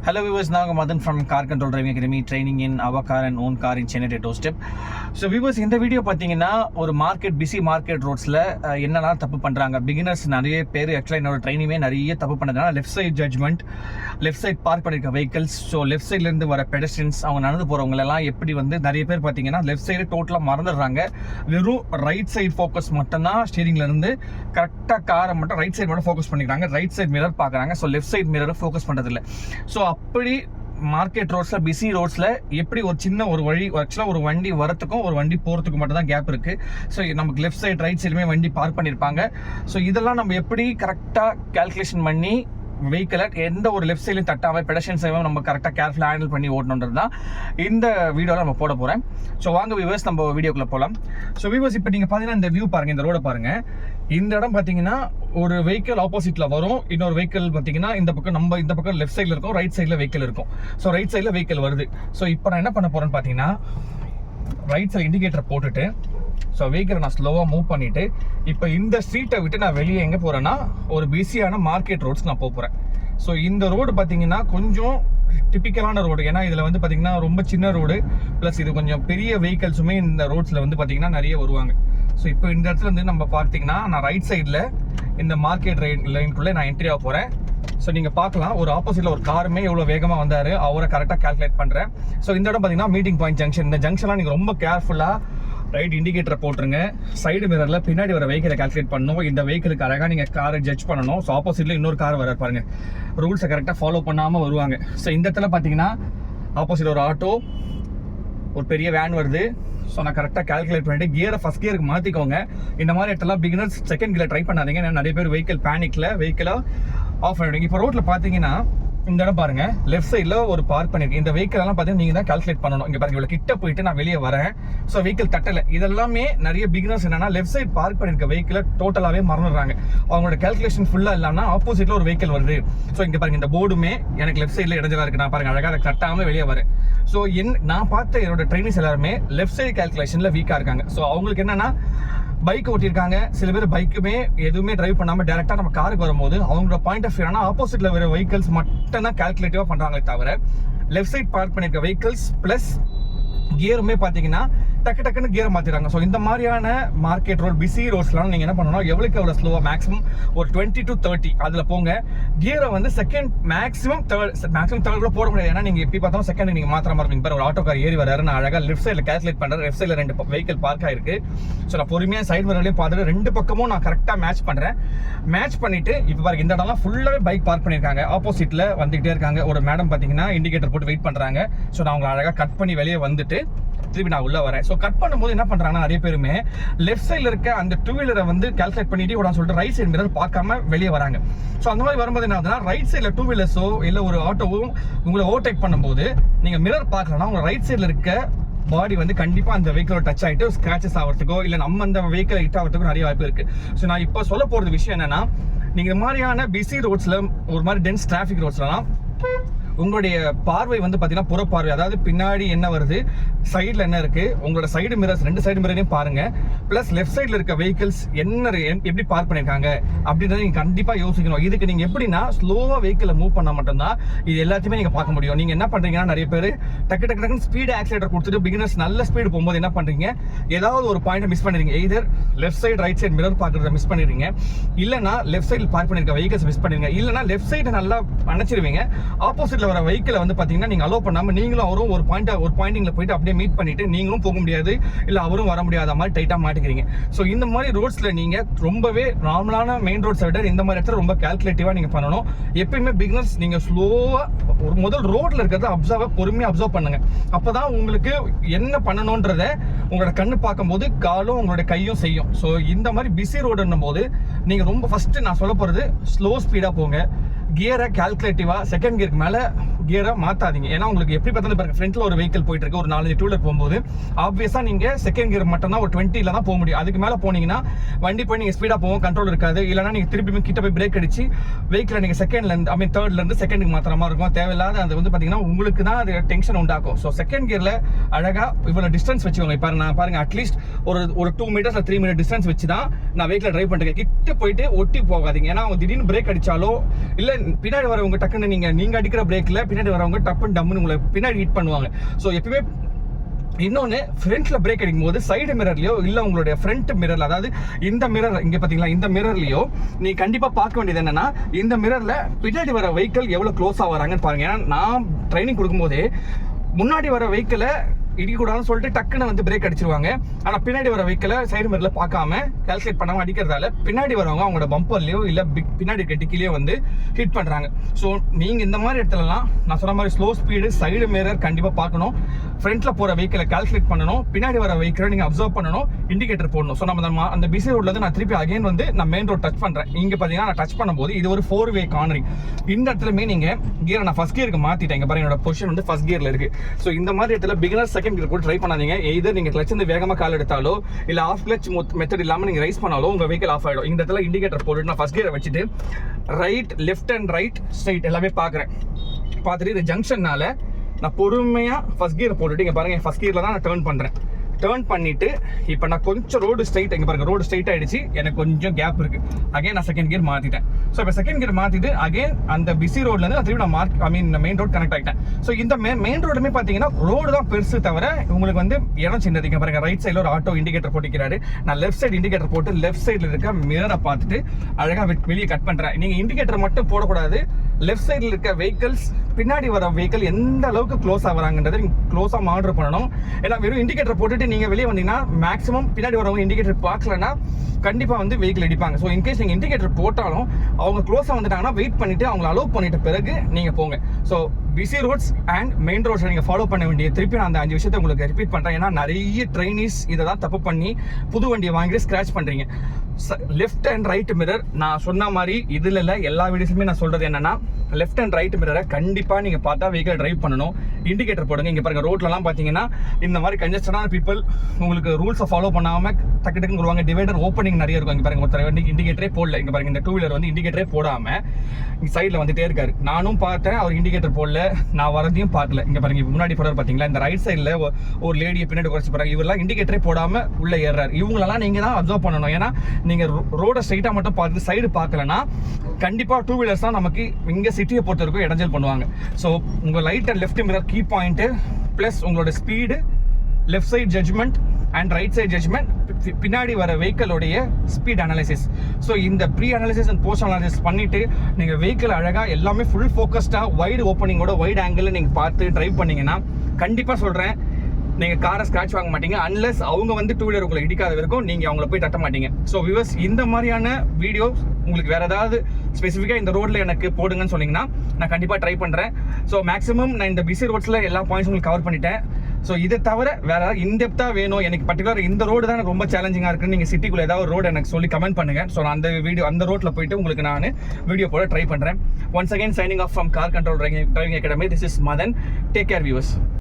Hello viewers, now Madan from Car Control Driving Academy, training in our car and own car in Chennai doorstep. So viewers, இந்த video பார்த்தீங்கன்னா ஒரு busy market ரோட்ஸில் என்னெல்லாம் தப்பு பண்ணுறாங்க beginners நிறைய பேர். ஆக்சுவலாக என்னோட ட்ரைனிங்கே நிறைய தப்பு பண்ணுறதுனால left side judgement, left side park பண்ணியிருக்க வெஹிக்கல்ஸ், ஸோ லெஃப்ட் சைட்லேருந்து வர பெடஸ்ட்ரியன்ஸ், அவங்க நடந்து போகிறவங்களெல்லாம் எப்படி நிறைய பேர் பார்த்தீங்கன்னா லெஃப்ட் சைடு டோட்டலாக மறந்துடுறாங்க. வெறும் ரைட் சைடு ஃபோக்கஸ் மட்டும்தான் ஸ்டீரிங்லேருந்து கரெக்டாக காரை மட்டும் ரைட் சைடு மட்டும் ஃபோக்கஸ் பண்ணிக்கிறாங்க. ரைட் சைட் மிரர் பார்க்குறாங்க, ஸோ லெஃப்ட் சைட் மிரரை ஃபோக்கஸ் பண்ணுறதில்ல. ஸோ அப்படி மார்க்கெட் ரோட்ஸில் பிஸி ரோட்ஸில் எப்படி ஒரு சின்ன ஒரு வழி, ஆக்சுவலாக ஒரு வண்டி வரத்துக்கும் ஒரு வண்டி போகிறதுக்கும் மட்டும் தான் கேப் இருக்குது. ஸோ நமக்கு லெஃப்ட் சைட் ரைட் சைடுமே வண்டி பார்க் பண்ணியிருப்பாங்க. ஸோ இதெல்லாம் நம்ம எப்படி கரெக்டாக கால்குலேஷன் பண்ணி வெஹிக்கிளை எந்த ஒரு லெஃப்ட் சைட்லையும் தட்டாமல் பெடஸ்ட்ரியன் சைடும் நம்ம கரெக்டாக கேர்ஃபுல்லாக ஹேண்டில் பண்ணி ஓட்டணுன்றது தான் இந்த வீடியோவில் நம்ம போட போகிறேன். ஸோ வாங்க வியூவர்ஸ், நம்ம வீடியோக்குள்ளே போகலாம். ஸோ வியூவர்ஸ், இப்போ நீங்கள் பார்த்தீங்கன்னா இந்த வியூ பாருங்கள், இந்த ரோடை பாருங்கள். இந்த இடம் பார்த்தீங்கன்னா ஒரு வெஹிக்கிள் ஆப்போசிட்டில் வரும், இன்னொரு வெஹிக்கிள் பார்த்தீங்கன்னா இந்த பக்கம், நம்ம இந்த பக்கம் லெஃப்ட் சைடில் இருக்கும், ரைட் சைடில் வெஹிக்கிள் இருக்கும். ஸோ ரைட் சைடில் வெஹிக்கிள் வருது. ஸோ இப்போ நான் என்ன பண்ண போகிறேன்னு பார்த்தீங்கன்னா ரைட் சைடு இண்டிகேட்டர் போட்டுட்டு ஸோ வெஹிக்கிளை நான் ஸ்லோவாக மூவ் பண்ணிவிட்டு இப்போ இந்த ஸ்ட்ரீட்டை விட்டு நான் வெளியே எங்கே போகிறேன்னா ஒரு பிஸியான மார்க்கெட் ரோட்ஸ் நான் போகிறேன். ஸோ இந்த ரோடு பார்த்தீங்கன்னா கொஞ்சம் டிப்பிக்கலான ரோடு, ஏன்னா இதில் பார்த்தீங்கன்னா ரொம்ப சின்ன ரோடு, ப்ளஸ் இது கொஞ்சம் பெரிய வெஹிக்கல்ஸுமே இந்த ரோட்ஸில் பார்த்தீங்கன்னா நிறைய வருவாங்க. ஸோ இப்போ இந்த இடத்துல நம்ம பார்த்தீங்கன்னா நான் ரைட் சைடில் இந்த மார்க்கெட் லைனுக்குள்ளே நான் என்ட்ரி ஆக போகிறேன். ஸோ நீங்கள் பார்க்கலாம், ஒரு ஆப்போசிட்டில் ஒரு காருமே எவ்வளோ வேகமாக வந்தார், அவரை கரெக்டாக கால்குலேட் பண்ணுறேன். ஸோ இந்த இடம் பார்த்தீங்கன்னா மீட்டிங் பாயிண்ட் ஜங்ஷன். இந்த ஜங்ஷன்லாம் நீங்கள் ரொம்ப கேர்ஃபுல்லாக ரைட் இண்டிகேட்டரை போட்டுருங்க. சைடு மிரரில் பின்னாடி வர வெஹிக்கிளை கால்குலேட் பண்ணணும். இந்த வெஹிக்கிளுக்கு அழகாக நீங்கள் காரை ஜட்ஜ் பண்ணணும். ஸோ ஆப்போசிட்டில் இன்னொரு கார் வர பாருங்க, ரூல்ஸை கரெக்டாக ஃபாலோ பண்ணாமல் வருவாங்க. ஸோ இந்த இடத்துல பார்த்தீங்கன்னா ஆப்போசிட் ஒரு ஆட்டோ, ஒரு பெரிய வேன் வருது. ஸோ நான் கரெக்டாக கால்குலேட் பண்ணிட்டு கியரை ஃபஸ்ட் கியருக்கு மாற்றிக்கோங்க. இந்த மாதிரி இடத்துலாம் பிகினர்ஸ் செகண்ட் கியர் ட்ரை பண்ணாதீங்க. ஏன்னா நிறைய பேர் வெஹிக்கிள் பேனிக்கில் வெஹிக்கிளை ஆஃப் பண்ணிவிடுங்க. இப்போ ரோட்டில் பார்த்தீங்கன்னா இந்த இடம் பாருங்க, லெஃப்ட் சைடில் ஒரு பார்க் பண்ணிருக்கு. இந்த வெஹிக்கிள் எல்லாம் பார்த்தீங்கன்னா நீங்கள் தான் கால்குலேட் பண்ணணும். இங்கே பாருங்க, இவ்வளோ கிட்ட போயிட்டு நான் வெளியே வரேன். ஸோ வெஹிக்கிள் தட்டலை. இதெல்லாமே நிறைய பிகினர்ஸ் என்னன்னா லெஃப்ட் சைட் பார்க் பண்ணிருக்க வெஹிக்கிளை டோட்டலாகவே மறந்துடுறாங்க. அவங்களோட கால்குலேஷன் ஃபுல்லாக இல்லாமல் ஆப்போசிட்டில் ஒரு வெஹிக்கிள் வருது. ஸோ இங்கே பாருங்க, இந்த போர்டுமே எனக்கு லெஃப்ட் சைடில் இடைஞ்சலா இருக்கு. நான் பாருங்க அழகாக அதை தட்டாமல் வெளியே வரேன். ஸோ நான் பார்த்த என்னோட ட்ரைனிங்ஸ் எல்லாருமே லெஃப்ட் சைடு கால்குலேஷனில் வீக்காக இருக்காங்க. ஸோ அவங்களுக்கு என்னன்னா பைக் ஓட்டிருக்காங்க, சில பேர் பைக்குமே எதுவுமே டிரைவ் பண்ணாமல் டேரெக்டாக நம்ம காருக்கு வரும்போது அவங்களோட பாயிண்ட் ஆஃப் வியூ ஆனால் ஆப்போசிட்டில் வர வெஹிக்கிள்ஸ் மட்டும் தான் கால்குலேட்டிவாக பண்ணுறாங்களே தவிர லெஃப்ட் சைட் பார்க் பண்ணியிருக்க வெஹிக்கிள்ஸ் ப்ளஸ் கியருமே பார்த்தீங்கன்னா டக்கு டக்குன்னு கியரை மாற்றிடுறாங்க. ஸோ இந்த மாதிரியான மார்க்கெட் ரோட் பிஸி ரோட்ஸ்லாம் நீங்கள் என்ன பண்ணணும், எவ்வளோக்கு எவ்வளோ ஸ்லோவாக மேக்ஸிமம் ஒரு 20 to 30 அதில் போங்க. கியரை செகண்ட் மேக்ஸிமம் தேர்ட் கூட போட முடியாது. ஏன்னா நீங்கள் எப்படி பார்த்தாலும் செகண்ட் நீங்கள் மாத்திர மாதிரி இருக்கும். ஒரு ஆட்டோ கார் ஏறி வராரு, நான் அழகாக லெஃப்ட் சைடில் கால்குலேட் பண்ணுறேன். லெஃப்ட் சைடில் 2 வெஹிக்கிள் பார்க் ஆயிருக்கு. ஸோ நான் பொறுமையாக சைடு வரலையும் பார்த்துட்டு 2 பக்கமும் நான் கரெக்டாக மேட்ச் பண்ணுறேன். மேட்ச் பண்ணிவிட்டு இப்போ பாருங்க, இந்த இடம்லாம் ஃபுல்லாகவே பைக் பார்க் பண்ணியிருக்காங்க. ஆப்போசிட்டில் வந்துகிட்டே இருக்காங்க. ஒரு மேடம் பார்த்தீங்கன்னா இண்டிகேட்டர் போட்டு வெயிட் பண்ணுறாங்க. ஸோ நான் அவங்களை அழகாக கட் பண்ணி வெளியே வந்துட்டு திருப்பி நான் உள்ள வரேன். ஸோ கட் பண்ணும்போது என்ன பண்றாங்கன்னா நிறைய பேருமே லெஃப்ட் சைடில் இருக்க அந்த டூ வீலரை கால்குலேட் பண்ணிட்டு உடனே சொல்லிட்டு ரைட் சைடு மிரர் பார்க்காம வெளியே வராங்க. ஸோ அந்த மாதிரி வரும்போது என்ன ஆகுதுன்னா ரைட் சைடில் டூ வீலர்ஸோ இல்லை ஒரு ஆட்டோவும் உங்களை ஓவர்டேக் பண்ணும்போது நீங்கள் மிரர் பார்க்கலன்னா உங்க ரைட் சைடில் இருக்க பாடி கண்டிப்பாக அந்த வெஹிக்கிளோட டச் ஆகிட்டு ஸ்கிராச்சஸ் ஆகிறதுக்கோ இல்லை நம்ம அந்த வெஹிக்கிளை ஹிட் ஆகிறதுக்கோ நிறைய வாய்ப்பு இருக்கு. ஸோ நான் இப்போ சொல்ல போகிறது விஷயம் என்னன்னா, நீங்கள் இந்த மாதிரியான பிஸி ரோட்ஸில் ஒரு மாதிரி டென்ஸ் டிராஃபிக் ரோட்ஸ்லாம் உங்களுடைய பார்வை பார்த்தீங்கன்னா புற பார்வை, அதாவது பின்னாடி என்ன வருது, சைடில் என்ன இருக்கு, உங்களோட சைடு மிரர்ஸ் 2 சைடு மிரரையும் பாருங்க. பிளஸ் லெஃப்ட் சைடில் இருக்க வெஹிக்கிள்ஸ் எப்படி பார்க் பண்ணியிருக்காங்க அப்படின்றத நீங்கள் கண்டிப்பாக யோசிக்கணும். இதுக்கு நீங்கள் எப்படின்னா ஸ்லோவாக வெஹிக்கிளை மூவ் பண்ணால் மட்டும்தான் இது எல்லாத்தையுமே நீங்கள் பார்க்க முடியும். நீங்கள் என்ன பண்ணுறீங்கன்னா நிறைய பேர் டக்கு டக்குன்னு ஸ்பீடு ஆக்சிலேட்டர் கொடுத்துட்டு பிகினர்ஸ் நல்ல ஸ்பீடு போகும்போது என்ன பண்ணுறீங்க, ஏதாவது ஒரு பாயிண்ட்டை மிஸ் பண்ணிடுறீங்க. Either left side right side mirror பார்க்குறத மிஸ் பண்ணிடுறீங்க, இல்லைனா லெஃப்ட் சைடில் பார்க் பண்ணியிருக்க வெஹிக்கிள்ஸ் மிஸ் பண்ணிடுங்க, இல்லைனா லெஃப்ட் சைடு நல்லா அணைச்சிருவீங்க. ஆப்போசிட்டில் வர வெஹிக்கிளை பாத்தீங்கன்னா நீங்க அலோ பண்ணாம நீங்களும் அவரும் ஒரு பாயிண்டிங்ல போயிட்டு அப்படியே மீட் பண்ணிட்டு நீங்களும் போக முடியாது, இல்ல அவரும் வர முடியாத மாதிரி டைட்டா மாட்டிக்கிறீங்க. சோ இந்த மாதிரி ரோட்ஸ்ல நீங்க ரொம்பவே நார்மலான மெயின் ரோட்ஸ் விட இந்த மாதிரி இடத்துல ரொம்ப கால்குலேட்டிவா நீங்க பண்ணணும். எப்பயுமே பிகினர்ஸ் நீங்க ஸ்லோவா ஒரு முதல் ரோட்ல இருக்கிறத பொறுமையா அப்சர்வ் பண்ணுங்க. அப்பதான் உங்களுக்கு என்ன பண்ணணும்ன்றத உங்களோட கண்ணு பார்க்கும்போது காலும் உங்களோட கையும் செய்யும். ஸோ இந்த மாதிரி பிஸி ரோடுன்னும் போது நீங்க ரொம்ப ஃபர்ஸ்ட் நான் சொல்ல போறது ஸ்லோ ஸ்பீடா போங்க. கியரை கால்குலேட்டிவா செகண்ட் கியருக்கு மேல கியரை மாத்தாதீங்க. ஏன்னா உங்களுக்கு எப்படி பார்த்தாலும் பாருங்க, ஃப்ரண்ட்ல ஒரு வெஹிக்கிள் போயிட்டு இருக்கு, ஒரு 4 டூ வீலர் போகும்போது ஆப்வியஸா நீங்க செகண்ட் கியர் மட்டும் தான் ஒரு 20ல தான் போக முடியும். அதுக்கு மேல போனீங்கன்னா வண்டி போய் நீங்க ஸ்பீடா போவோம், கண்ட்ரோல் இருக்காது. இல்லைன்னா நீங்க திருப்பி கிட்ட போய் பிரேக் அடிச்சு வெஹிக்கிளை நீங்க செகண்ட்ல இருந்து தேர்ட்ல இருந்து செகண்டுக்கு மாத்திர மாதிரி இருக்கும். தேவையில்லாத அது பாத்தீங்கன்னா உங்களுக்கு தான் அது டென்ஷன் உண்டாக்கும். ஸோ செகண்ட் கியர்ல அழகா இவ்வளவு டிஸ்டன்ஸ் வச்சுக்கோங்க. இப்போ நான் பாருங்க, அட்லீஸ்ட் ஒரு 2 meters 3 meter டிஸ்டன்ஸ் வச்சு தான் நான் வெஹிக்கிளை டிரைவ் பண்ணிருக்கேன். கிட்ட போயிட்டு ஒட்டி போகாதீங்க. ஏன்னா அவங்க திடீர்னு பிரேக் அடிச்சாலோ இல்ல பின்னாடி வரவங்க டக்குன்னு நீங்க அடிக்கிற பிரேக்ல பின்னாடி வரவங்க டப்புன்னு டம்முன்னு உங்களை பின்னாடி ஹிட் பண்ணுவாங்க. ஸோ எப்பவுமே இன்னொன்று, ஃப்ரண்ட்ல பிரேக் அடிக்கும் போது சைடு மிரர்லயோ இல்லை உங்களுடைய ஃப்ரண்ட் மிரர்ல, அதாவது இந்த மிரர் இங்க பாத்தீங்களா, இந்த மிரர்லயோ நீ கண்டிப்பா பார்க்க வேண்டியது என்னன்னா, இந்த மிரர்ல பின்னாடி வர வெஹிக்கிள் எவ்வளவு க்ளோஸா வராங்கன்னு பாருங்க. ஏன்னா நான் ட்ரைனிங் கொடுக்கும்போதே முன்னாடி வர வெஹிக்கிளை இடிக்கூடாதுன்னு சொல்லிட்டு டக்குன்னு வந்து பிரேக் அடிச்சிருவாங்க. ஆனால் பின்னாடி வர வெஹிக்கிளை சைடு மிரர்ல பார்க்காம கால்குலேட் பண்ணாம அடிக்கிறதால பின்னாடி வரவங்க அவங்களோட பம்பர்லயோ இல்லை பின்னாடி டிக்கிலையோ வந்து ஹிட் பண்றாங்க. ஸோ நீங்க இந்த மாதிரி இடத்துலலாம் நான் சொன்ன மாதிரி ஸ்லோ ஸ்பீடு, சைடு மிரர் கண்டிப்பா பார்க்கணும், ஃப்ரண்ட்ல போற வெஹிக்கிளை கால்குலேட் பண்ணணும், பின்னாடி வர வெஹிக்கிளை நீங்க அப்சர்வ் பண்ணணும், இண்டிகேட்டர் போடணும். ஸோ நம்ம அந்த பிசி ரோட்ல இருந்து நான் திருப்பி அகைன் வந்து நான் மெயின் ரோட் டச் பண்றேன். இங்க பாத்தீங்கன்னா நான் டச் பண்ணும்போது இது ஒரு 4-வே கார்னரிங். இந்த இடத்துலமே நீங்க கியரை நான் ஃபர்ஸ்ட் கியருக்கு மாத்திட்டேன். இங்க பாருங்க என்னோட பொசிஷன் வந்து ஃபர்ஸ்ட் கியர்ல இருக்கு. ஸோ இந்த மாதிரி இடத்துல பிகினர் செகண்ட் கியர் கூட ட்ரை பண்ணாதீங்க. எய்தர் நீங்க கிளட்ச் வந்து வேகமா கால் எடுத்தாலோ இல்ல ஆஃப் கிளட்ச் மெத்தட் இல்லாம நீங்க ரைஸ் பண்ணாலோ உங்க வெஹிக்கிள் ஆஃப் ஆயிடும். இந்த இடத்துல இண்டிகேட்டர் போட்டுட்டு நான் ஃபர்ஸ்ட் கியரை வச்சுட்டு right, left and right, straight எல்லாமே பாக்குறேன். பார்த்துட்டு இது ஜங்ஷன்னால நான் பொறுமையா ஃபர்ஸ்ட் கியர் போட்டுட்டு இங்க பாருங்க ஃபர்ஸ்ட் கியர்ல தான் நான் டர்ன் பண்றேன். டர்ன் பண்ணிட்டு இப்போ நான் கொஞ்சம் ரோடு ஸ்ட்ரைட், இங்க பாருங்க ரோடு ஸ்ட்ரைட் ஆயிடுச்சு, எனக்கு கொஞ்சம் கேப் இருக்கு. அகைன் நான் செகண்ட் கியர் மாத்திட்டேன். ஸோ இப்போ செகண்ட் கியர் மாத்திட்டு அகைன் அந்த பிசி ரோட்ல இருந்து திரும்பி நான் மெயின் ரோட் கனெக்ட் ஆகிட்டேன். ஸோ இந்த மெயின் ரோடுமே பார்த்தீங்கன்னா ரோடு தான் பெருசு தவிர உங்களுக்கு வந்து இடம் சின்னது. இங்க பாருங்க ரைட் சைடில் ஒரு ஆட்டோ இண்டிகேட்டர் போட்டிக்கிறாரு. நான் லெஃப்ட் சைடு இண்டிகேட்டர் போட்டு லெஃப்ட் சைடில் இருக்க மிரரை பார்த்துட்டு அழகா வெளியே கட் பண்றேன். நீங்க இண்டிகேட்டர் மட்டும் போடக்கூடாது. லெஃப்ட் சைடில் இருக்க வெஹிக்கிள்ஸ், பின்னாடி வர வெஹிக்கிள் எந்த அளவுக்கு க்ளோஸ் ஆகிறாங்கன்றதை நீங்க க்ளோஸா மானிட்டர் பண்ணணும். ஏன்னா வெறும் இண்டிகேட்டர் போட்டுட்டு நீங்க வெளியே வந்தீங்கன்னா மேக்ஸிமம் பின்னாடி வரவங்க இண்டிகேட்டர் பார்க்கலன்னா கண்டிப்பா வந்து வெஹிக்கிள் அடிப்பாங்க. ஸோ இன்கேஸ் நீங்க இண்டிகேட்டர் போட்டாலும் அவங்க க்ளோஸா வந்துட்டாங்கன்னா வெயிட் பண்ணிட்டு அவங்களை அலோவ் பண்ணிட்ட பிறகு நீங்க போங்க. So busy roads and main roads நீங்க ஃபாலோ பண்ண வேண்டிய, திருப்பி நான் அந்த 5 விஷயத்தை உங்களுக்கு ரிப்பீட் பண்றேன். ஏன்னா நிறைய ட்ரைனிஸ் இதை தான் தப்பு பண்ணி புது வண்டியை வாங்கி ஸ்கிராச் பண்றீங்க. லெஃப்ட் அண்ட் ரைட் மிரர் நான் சொன்ன மாதிரி இதுல இல்ல, எல்லா வீடியோஸுமே நான் சொல்றது என்னன்னா, லெஃப்ட் அண்ட் ரைட் மிரரை கண்டிப்பா நீங்க பார்த்தா வெஹிக்கிள் டிரைவ் பண்ணணும். இண்டிகேட்டர் போடுங்க. இங்க பாருங்க ரோட்லலாம் பாத்தீங்கன்னா இந்த மாதிரி கன்ஜஸ்டடான பீப்பிள் உங்களுக்கு ரூல்ஸை ஃபாலோ பண்ணாம டக்கு டக்குன்னு வருவாங்க. டிவைடர் ஓப்பனிங் நிறைய இருக்கும். இங்க பாருங்க ஒருத்தர் வண்டி இண்டிகேட்டரே போடல. இங்க பாருங்க இந்த 2 வீலர் வந்து இண்டிகேட்டரே போடாம சைட்ல வந்துட்டே இருக்காரு. நானும் பார்த்தேன், அவர் இண்டிகேட்டர் போடல, நான் வரதையும் பார்க்கல. இங்க பாருங்க முன்னாடி போறாரு பாத்தீங்களா, இந்த ரைட் சைட்ல ஒரு லேடியை பின்னாடி குறைச்சு போறாங்க. இவரெல்லாம் இண்டிகேட்டரே போடாம உள்ள ஏறாரு. இவங்களெல்லாம் நீங்க தான் அப்சர்வ் பண்ணணும். ஏன்னா நீங்க ரோட ஸ்ட்ரைட்டா மட்டும் பார்த்து சைடு பார்க்கலன்னா கண்டிப்பா 2 வீலர்ஸ் தான் நமக்கு இங்க சிட்டியை பொறுத்த வரைக்கும் இடைஞ்சல் பண்ணுவாங்க. ஸோ உங்க right and left mirror key point plus உங்களோட speed, left side judgement and right side judgement, பின்னாடி வர வெஹிக்கிளோடைய ஸ்பீட் அனாலிசிஸ். ஸோ இந்த pre analysis and post analysis பண்ணிட்டு நீங்க வெஹிக்கிள் அழகா எல்லாமே ஃபுல் ஃபோக்கஸ்டா வைடு ஓப்பனிங்கோட வைட் ஆங்கிள் நீங்க பார்த்து டிரைவ் பண்ணீங்கன்னா கண்டிப்பா சொல்றேன் நீங்க காரை ஸ்கிராச் வாங்க மாட்டீங்க. அன்லெஸ் அவங்க வந்து 2 வீலர் உங்களை இடிக்காத வரைக்கும் நீங்க அவங்கள போய் தட்ட மாட்டீங்க. ஸோ வியூவர்ஸ், இந்த மாதிரியான வீடியோ உங்களுக்கு வேற ஏதாவது ஸ்பெசிஃபிக்கா இந்த ரோட்ல எனக்கு போடுங்கன்னு சொன்னீங்கன்னா நான் கண்டிப்பா ட்ரை பண்றேன். ஸோ மேக்ஸிமம் நான் இந்த பிசி ரோட்ஸ்ல எல்லா பாயிண்ட்ஸ் உங்களுக்கு கவர் பண்ணிட்டேன். ஸோ இதை தவிர வேற ஏதாவது இன்டெப்தா வேணும், எனக்கு பர்டிகுலர் இந்த ரோடு தான் எனக்கு ரொம்ப சேலஞ்சிங்கா இருக்குன்னு நீங்க சிட்டிக்குள்ள ஏதாவது ஒரு ரோடு எனக்கு சொல்லி கமெண்ட் பண்ணுங்க. ஸோ நான் அந்த ரோட்ல போயிட்டு உங்களுக்கு நான் வீடியோ போட ட்ரை பண்றேன். Once again signing off from Car Control Driving Academy. This is Madhan. Take care viewers.